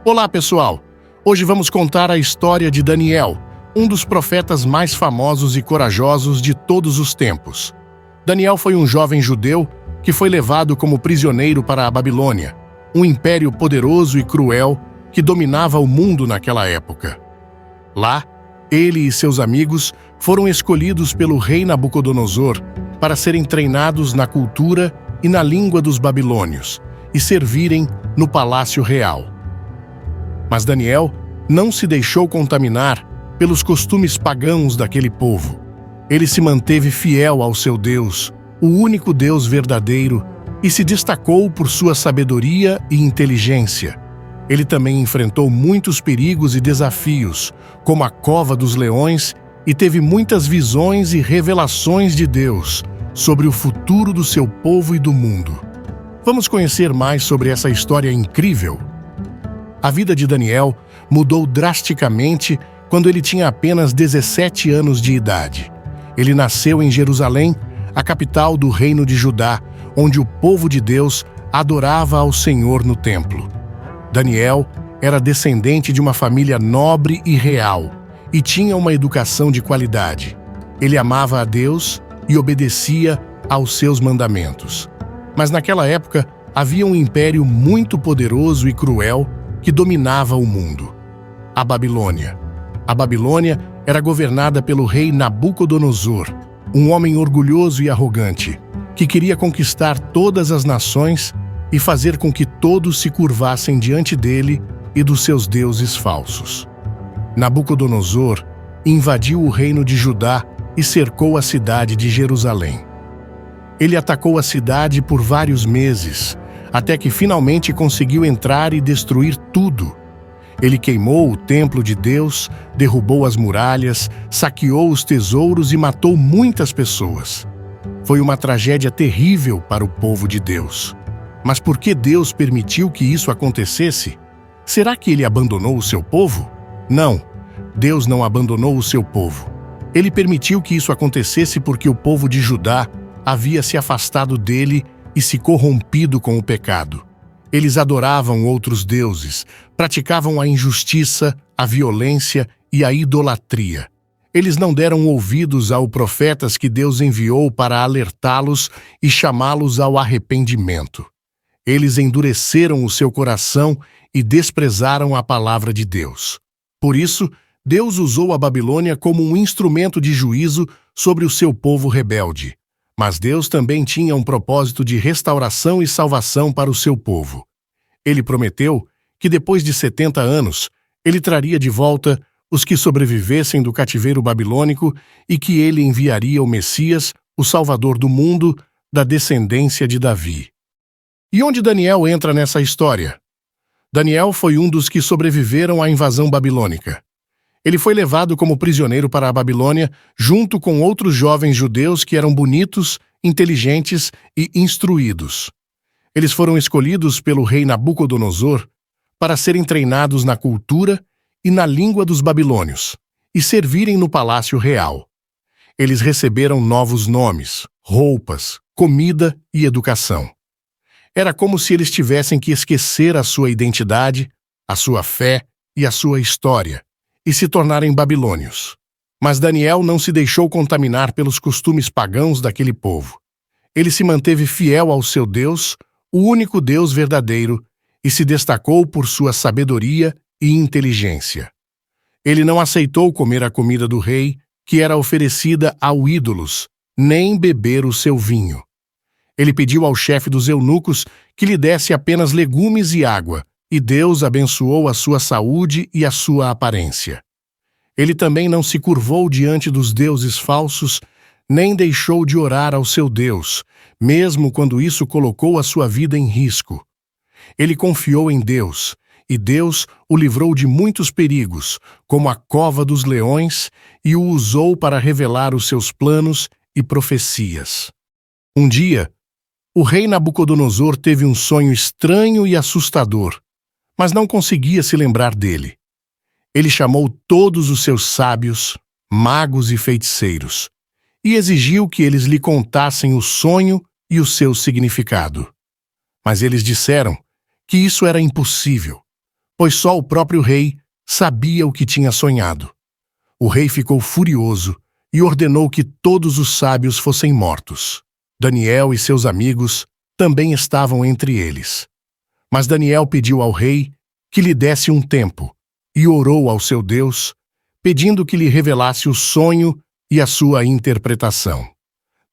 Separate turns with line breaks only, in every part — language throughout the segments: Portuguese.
Olá, pessoal! Hoje vamos contar a história de Daniel, um dos profetas mais famosos e corajosos de todos os tempos. Daniel foi um jovem judeu que foi levado como prisioneiro para a Babilônia, um império poderoso e cruel que dominava o mundo naquela época. Lá, ele e seus amigos foram escolhidos pelo rei Nabucodonosor para serem treinados na cultura e na língua dos babilônios e servirem no palácio real. Mas Daniel não se deixou contaminar pelos costumes pagãos daquele povo. Ele se manteve fiel ao seu Deus, o único Deus verdadeiro, e se destacou por sua sabedoria e inteligência. Ele também enfrentou muitos perigos e desafios, como a cova dos leões, e teve muitas visões e revelações de Deus sobre o futuro do seu povo e do mundo. Vamos conhecer mais sobre essa história incrível? A vida de Daniel mudou drasticamente quando ele tinha apenas 17 anos de idade. Ele nasceu em Jerusalém, a capital do reino de Judá, onde o povo de Deus adorava ao Senhor no templo. Daniel era descendente de uma família nobre e real e tinha uma educação de qualidade. Ele amava a Deus e obedecia aos seus mandamentos. Mas naquela época havia um império muito poderoso e cruel que dominava o mundo: a Babilônia. A Babilônia era governada pelo rei Nabucodonosor, um homem orgulhoso e arrogante, que queria conquistar todas as nações e fazer com que todos se curvassem diante dele e dos seus deuses falsos. Nabucodonosor invadiu o reino de Judá e cercou a cidade de Jerusalém. Ele atacou a cidade por vários meses, até que finalmente conseguiu entrar e destruir tudo. Ele queimou o templo de Deus, derrubou as muralhas, saqueou os tesouros e matou muitas pessoas. Foi uma tragédia terrível para o povo de Deus. Mas por que Deus permitiu que isso acontecesse? Será que ele abandonou o seu povo? Não, Deus não abandonou o seu povo. Ele permitiu que isso acontecesse porque o povo de Judá havia se afastado dele e se corrompido com o pecado. Eles adoravam outros deuses, praticavam a injustiça, a violência e a idolatria. Eles não deram ouvidos aos profetas que Deus enviou para alertá-los e chamá-los ao arrependimento. Eles endureceram o seu coração e desprezaram a palavra de Deus. Por isso, Deus usou a Babilônia como um instrumento de juízo sobre o seu povo rebelde. Mas Deus também tinha um propósito de restauração e salvação para o seu povo. Ele prometeu que depois de 70 anos, ele traria de volta os que sobrevivessem do cativeiro babilônico e que ele enviaria o Messias, o Salvador do mundo, da descendência de Davi. E onde Daniel entra nessa história? Daniel foi um dos que sobreviveram à invasão babilônica. Ele foi levado como prisioneiro para a Babilônia, junto com outros jovens judeus que eram bonitos, inteligentes e instruídos. Eles foram escolhidos pelo rei Nabucodonosor para serem treinados na cultura e na língua dos babilônios e servirem no palácio real. Eles receberam novos nomes, roupas, comida e educação. Era como se eles tivessem que esquecer a sua identidade, a sua fé e a sua história, e se tornarem babilônios. Mas Daniel não se deixou contaminar pelos costumes pagãos daquele povo. Ele se manteve fiel ao seu Deus, o único Deus verdadeiro, e se destacou por sua sabedoria e inteligência. Ele não aceitou comer a comida do rei, que era oferecida aos ídolos, nem beber o seu vinho. Ele pediu ao chefe dos eunucos que lhe desse apenas legumes e água, e Deus abençoou a sua saúde e a sua aparência. Ele também não se curvou diante dos deuses falsos, nem deixou de orar ao seu Deus, mesmo quando isso colocou a sua vida em risco. Ele confiou em Deus, e Deus o livrou de muitos perigos, como a cova dos leões, e o usou para revelar os seus planos e profecias. Um dia, o rei Nabucodonosor teve um sonho estranho e assustador, mas não conseguia se lembrar dele. Ele chamou todos os seus sábios, magos e feiticeiros, e exigiu que eles lhe contassem o sonho e o seu significado. Mas eles disseram que isso era impossível, pois só o próprio rei sabia o que tinha sonhado. O rei ficou furioso e ordenou que todos os sábios fossem mortos. Daniel e seus amigos também estavam entre eles. Mas Daniel pediu ao rei que lhe desse um tempo e orou ao seu Deus, pedindo que lhe revelasse o sonho e a sua interpretação.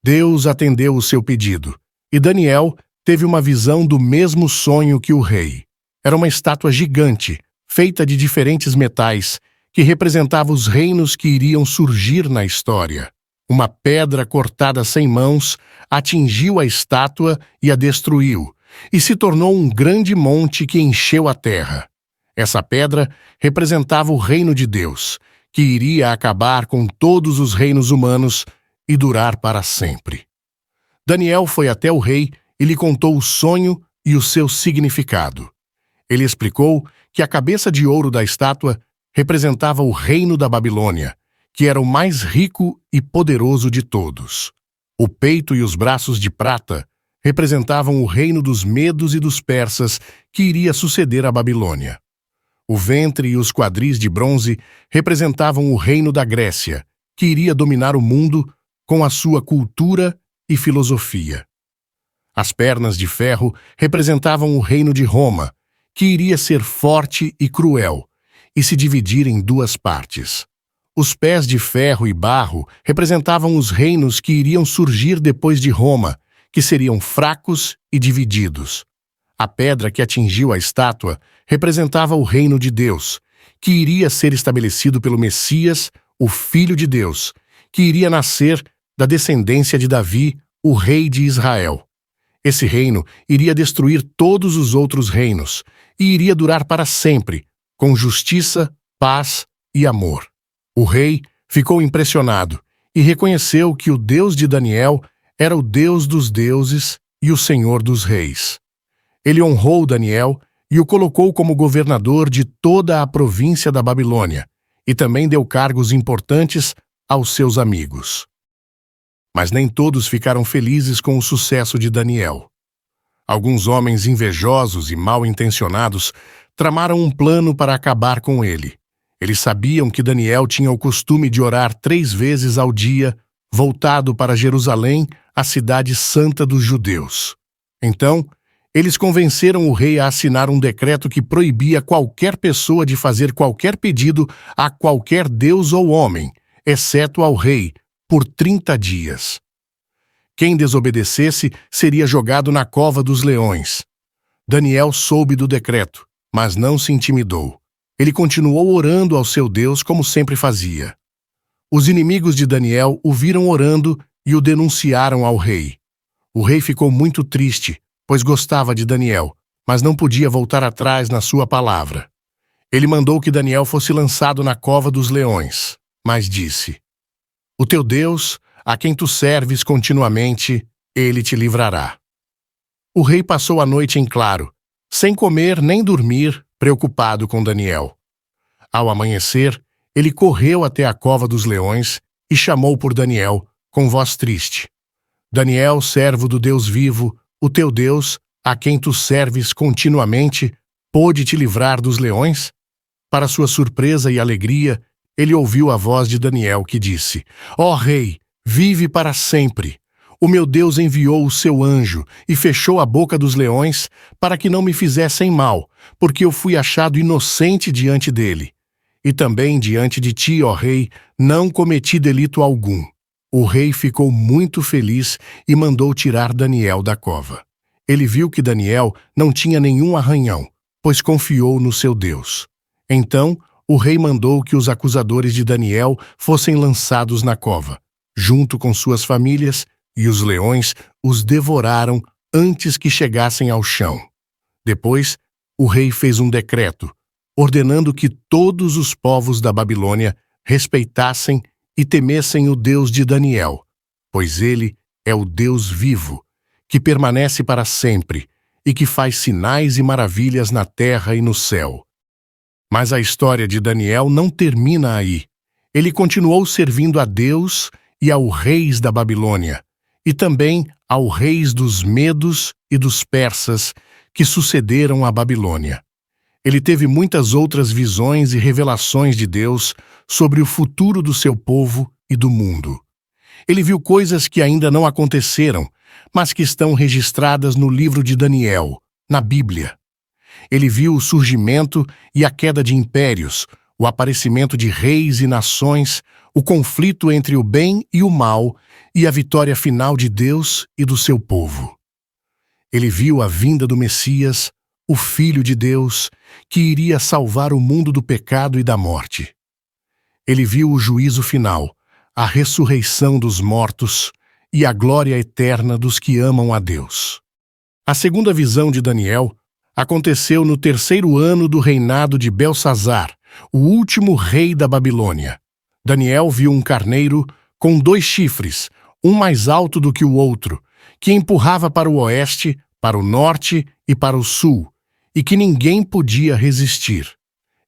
Deus atendeu o seu pedido, e Daniel teve uma visão do mesmo sonho que o rei. Era uma estátua gigante, feita de diferentes metais, que representava os reinos que iriam surgir na história. Uma pedra cortada sem mãos atingiu a estátua e a destruiu, e se tornou um grande monte que encheu a terra. Essa pedra representava o reino de Deus, que iria acabar com todos os reinos humanos e durar para sempre. Daniel foi até o rei e lhe contou o sonho e o seu significado. Ele explicou que a cabeça de ouro da estátua representava o reino da Babilônia, que era o mais rico e poderoso de todos. O peito e os braços de prata representavam o reino dos medos e dos persas, que iria suceder à Babilônia. O ventre e os quadris de bronze representavam o reino da Grécia, que iria dominar o mundo com a sua cultura e filosofia. As pernas de ferro representavam o reino de Roma, que iria ser forte e cruel, e se dividir em duas partes. Os pés de ferro e barro representavam os reinos que iriam surgir depois de Roma, que seriam fracos e divididos. A pedra que atingiu a estátua representava o reino de Deus, que iria ser estabelecido pelo Messias, o Filho de Deus, que iria nascer da descendência de Davi, o rei de Israel. Esse reino iria destruir todos os outros reinos e iria durar para sempre, com justiça, paz e amor. O rei ficou impressionado e reconheceu que o Deus de Daniel era o Deus dos deuses e o Senhor dos reis. Ele honrou Daniel e o colocou como governador de toda a província da Babilônia, e também deu cargos importantes aos seus amigos. Mas nem todos ficaram felizes com o sucesso de Daniel. Alguns homens invejosos e mal-intencionados tramaram um plano para acabar com ele. Eles sabiam que Daniel tinha o costume de orar 3 vezes ao dia, voltado para Jerusalém, a cidade santa dos judeus. Então, eles convenceram o rei a assinar um decreto que proibia qualquer pessoa de fazer qualquer pedido a qualquer deus ou homem, exceto ao rei, por 30 dias. Quem desobedecesse seria jogado na cova dos leões. Daniel soube do decreto, mas não se intimidou. Ele continuou orando ao seu Deus como sempre fazia. Os inimigos de Daniel o viram orando e o denunciaram ao rei. O rei ficou muito triste, pois gostava de Daniel, mas não podia voltar atrás na sua palavra. Ele mandou que Daniel fosse lançado na cova dos leões, mas disse: "O teu Deus, a quem tu serves continuamente, ele te livrará." O rei passou a noite em claro, sem comer nem dormir, preocupado com Daniel. Ao amanhecer, ele correu até a cova dos leões e chamou por Daniel, com voz triste: "Daniel, servo do Deus vivo, o teu Deus, a quem tu serves continuamente, pôde te livrar dos leões?" Para sua surpresa e alegria, ele ouviu a voz de Daniel que disse: "Ó rei, vive para sempre. O meu Deus enviou o seu anjo e fechou a boca dos leões para que não me fizessem mal, porque eu fui achado inocente diante dele. E também diante de ti, ó rei, não cometi delito algum." O rei ficou muito feliz e mandou tirar Daniel da cova. Ele viu que Daniel não tinha nenhum arranhão, pois confiou no seu Deus. Então, o rei mandou que os acusadores de Daniel fossem lançados na cova, junto com suas famílias, e os leões os devoraram antes que chegassem ao chão. Depois, o rei fez um decreto, ordenando que todos os povos da Babilônia respeitassem e temessem o Deus de Daniel, pois ele é o Deus vivo, que permanece para sempre e que faz sinais e maravilhas na terra e no céu. Mas a história de Daniel não termina aí. Ele continuou servindo a Deus e aos reis da Babilônia, e também aos reis dos medos e dos persas que sucederam à Babilônia. Ele teve muitas outras visões e revelações de Deus sobre o futuro do seu povo e do mundo. Ele viu coisas que ainda não aconteceram, mas que estão registradas no livro de Daniel, na Bíblia. Ele viu o surgimento e a queda de impérios, o aparecimento de reis e nações, o conflito entre o bem e o mal e a vitória final de Deus e do seu povo. Ele viu a vinda do Messias, o Filho de Deus, que iria salvar o mundo do pecado e da morte. Ele viu o juízo final, a ressurreição dos mortos e a glória eterna dos que amam a Deus. A segunda visão de Daniel aconteceu no 3º ano do reinado de Belsazar, o último rei da Babilônia. Daniel viu um carneiro com 2 chifres, um mais alto do que o outro, que empurrava para o oeste, para o norte e para o sul, e que ninguém podia resistir.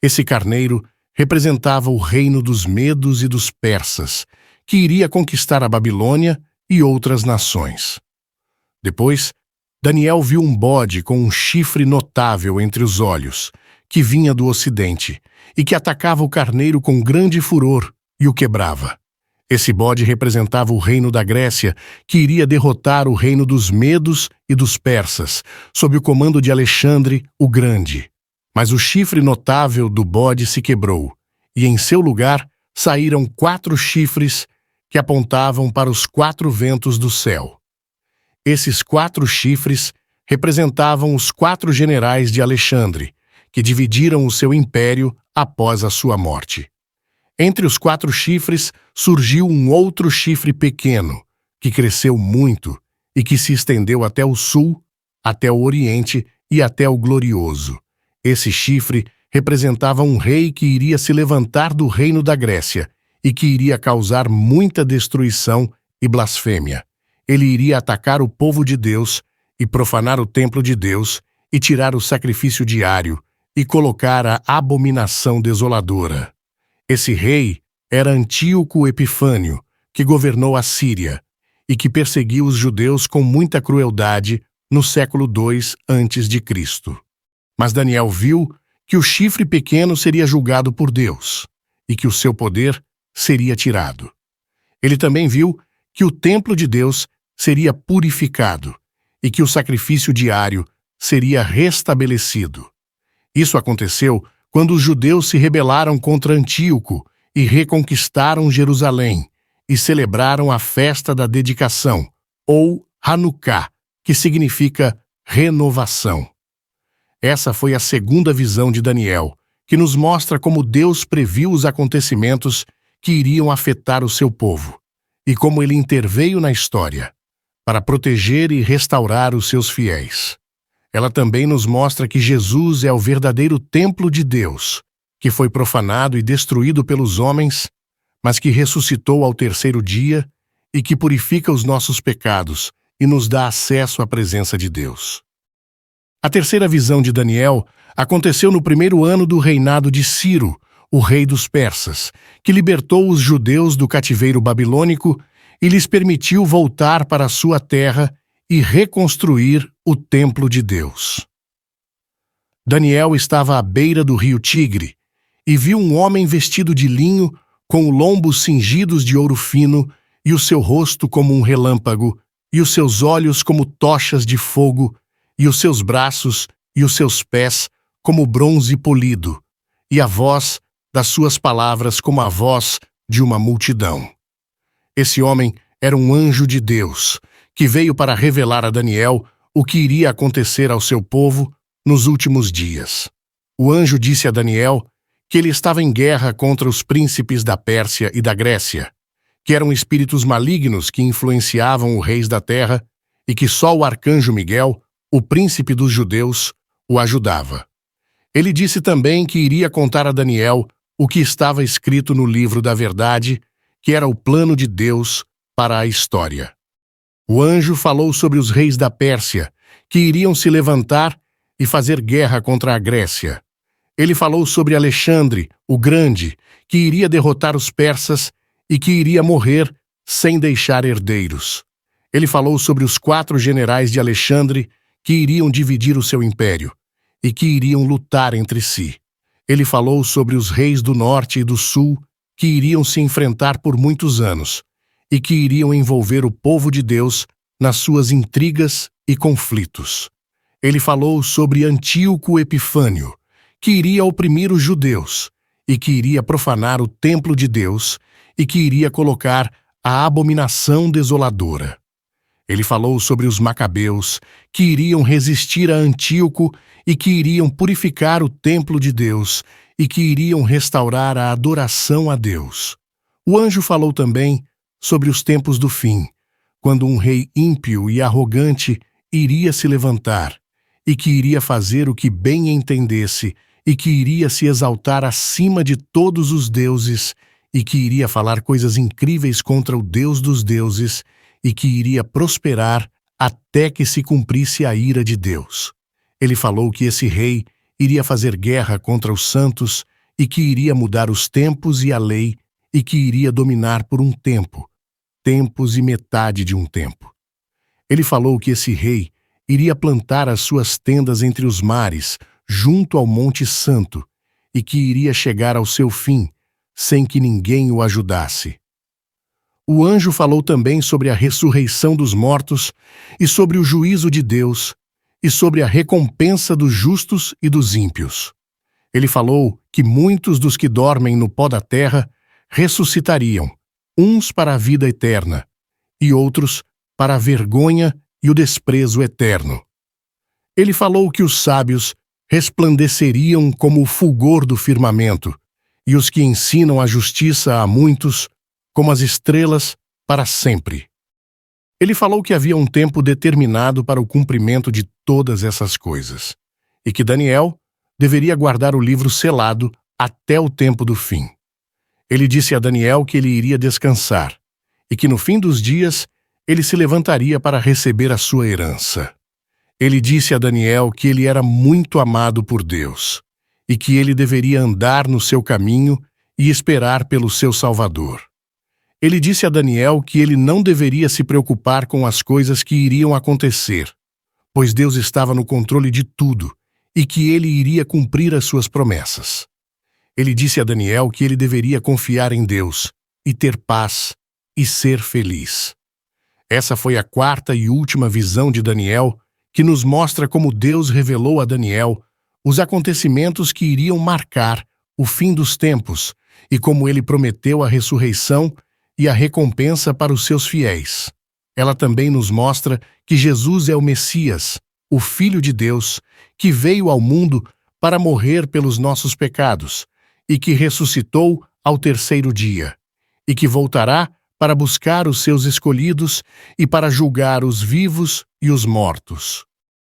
Esse carneiro representava o reino dos Medos e dos Persas, que iria conquistar a Babilônia e outras nações. Depois, Daniel viu um bode com um chifre notável entre os olhos, que vinha do ocidente, e que atacava o carneiro com grande furor e o quebrava. Esse bode representava o reino da Grécia, que iria derrotar o reino dos Medos e dos Persas, sob o comando de Alexandre o Grande. Mas o chifre notável do bode se quebrou, e em seu lugar saíram 4 chifres que apontavam para os 4 ventos do céu. Esses 4 chifres representavam os 4 generais de Alexandre, que dividiram o seu império após a sua morte. Entre os 4 chifres surgiu um outro chifre pequeno, que cresceu muito e que se estendeu até o sul, até o oriente e até o glorioso. Esse chifre representava um rei que iria se levantar do reino da Grécia e que iria causar muita destruição e blasfêmia. Ele iria atacar o povo de Deus e profanar o templo de Deus e tirar o sacrifício diário e colocar a abominação desoladora. Esse rei era Antíoco Epifânio, que governou a Síria e que perseguiu os judeus com muita crueldade no século II a.C. Mas Daniel viu que o chifre pequeno seria julgado por Deus e que o seu poder seria tirado. Ele também viu que o templo de Deus seria purificado e que o sacrifício diário seria restabelecido. Isso aconteceu quando os judeus se rebelaram contra Antíoco e reconquistaram Jerusalém e celebraram a festa da dedicação, ou Hanukkah, que significa renovação. Essa foi a segunda visão de Daniel, que nos mostra como Deus previu os acontecimentos que iriam afetar o seu povo, e como ele interveio na história, para proteger e restaurar os seus fiéis. Ela também nos mostra que Jesus é o verdadeiro templo de Deus, que foi profanado e destruído pelos homens, mas que ressuscitou ao 3º dia e que purifica os nossos pecados e nos dá acesso à presença de Deus. A terceira visão de Daniel aconteceu no 1º ano do reinado de Ciro, o rei dos persas, que libertou os judeus do cativeiro babilônico e lhes permitiu voltar para a sua terra e reconstruir o templo de Deus. Daniel estava à beira do rio Tigre e viu um homem vestido de linho, com lombos cingidos de ouro fino e o seu rosto como um relâmpago, e os seus olhos como tochas de fogo, e os seus braços e os seus pés como bronze polido, e a voz das suas palavras como a voz de uma multidão. Esse homem era um anjo de Deus, que veio para revelar a Daniel o que iria acontecer ao seu povo nos últimos dias. O anjo disse a Daniel que ele estava em guerra contra os príncipes da Pérsia e da Grécia, que eram espíritos malignos que influenciavam os reis da terra e que só o arcanjo Miguel, o príncipe dos judeus, o ajudava. Ele disse também que iria contar a Daniel o que estava escrito no livro da verdade, que era o plano de Deus para a história. O anjo falou sobre os reis da Pérsia, que iriam se levantar e fazer guerra contra a Grécia. Ele falou sobre Alexandre, o Grande, que iria derrotar os persas e que iria morrer sem deixar herdeiros. Ele falou sobre os 4 generais de Alexandre que iriam dividir o seu império, e que iriam lutar entre si. Ele falou sobre os reis do norte e do sul que iriam se enfrentar por muitos anos e que iriam envolver o povo de Deus nas suas intrigas e conflitos. Ele falou sobre Antíoco Epifânio, que iria oprimir os judeus e que iria profanar o templo de Deus e que iria colocar a abominação desoladora. Ele falou sobre os macabeus, que iriam resistir a Antíoco e que iriam purificar o templo de Deus e que iriam restaurar a adoração a Deus. O anjo falou também sobre os tempos do fim, quando um rei ímpio e arrogante iria se levantar e que iria fazer o que bem entendesse e que iria se exaltar acima de todos os deuses e que iria falar coisas incríveis contra o Deus dos deuses e que iria prosperar até que se cumprisse a ira de Deus. Ele falou que esse rei iria fazer guerra contra os santos e que iria mudar os tempos e a lei e que iria dominar por um tempo, tempos e metade de um tempo. Ele falou que esse rei iria plantar as suas tendas entre os mares, junto ao Monte Santo, e que iria chegar ao seu fim, sem que ninguém o ajudasse. O anjo falou também sobre a ressurreição dos mortos e sobre o juízo de Deus e sobre a recompensa dos justos e dos ímpios. Ele falou que muitos dos que dormem no pó da terra ressuscitariam, uns para a vida eterna e outros para a vergonha e o desprezo eterno. Ele falou que os sábios resplandeceriam como o fulgor do firmamento e os que ensinam a justiça a muitos como as estrelas para sempre. Ele falou que havia um tempo determinado para o cumprimento de todas essas coisas, e que Daniel deveria guardar o livro selado até o tempo do fim. Ele disse a Daniel que ele iria descansar, e que no fim dos dias ele se levantaria para receber a sua herança. Ele disse a Daniel que ele era muito amado por Deus, e que ele deveria andar no seu caminho e esperar pelo seu Salvador. Ele disse a Daniel que ele não deveria se preocupar com as coisas que iriam acontecer, pois Deus estava no controle de tudo e que ele iria cumprir as suas promessas. Ele disse a Daniel que ele deveria confiar em Deus e ter paz e ser feliz. Essa foi a quarta e última visão de Daniel, que nos mostra como Deus revelou a Daniel os acontecimentos que iriam marcar o fim dos tempos e como ele prometeu a ressurreição e a recompensa para os seus fiéis. Ela também nos mostra que Jesus é o Messias, o Filho de Deus, que veio ao mundo para morrer pelos nossos pecados e que ressuscitou ao terceiro dia, e que voltará para buscar os seus escolhidos e para julgar os vivos e os mortos.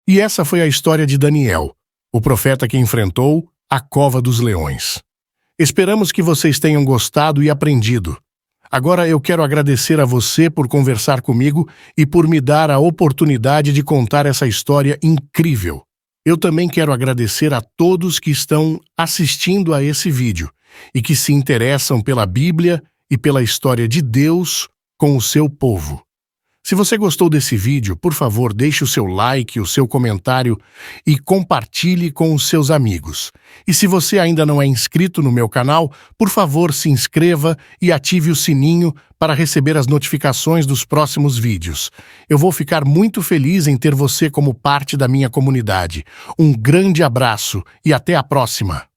E essa foi a história de Daniel, o profeta que enfrentou a cova dos leões. Esperamos que vocês tenham gostado e aprendido. Agora eu quero agradecer a você por conversar comigo e por me dar a oportunidade de contar essa história incrível. Eu também quero agradecer a todos que estão assistindo a esse vídeo e que se interessam pela Bíblia e pela história de Deus com o seu povo. Se você gostou desse vídeo, por favor, deixe o seu like, o seu comentário e compartilhe com os seus amigos. E se você ainda não é inscrito no meu canal, por favor, se inscreva e ative o sininho para receber as notificações dos próximos vídeos. Eu vou ficar muito feliz em ter você como parte da minha comunidade. Um grande abraço e até a próxima!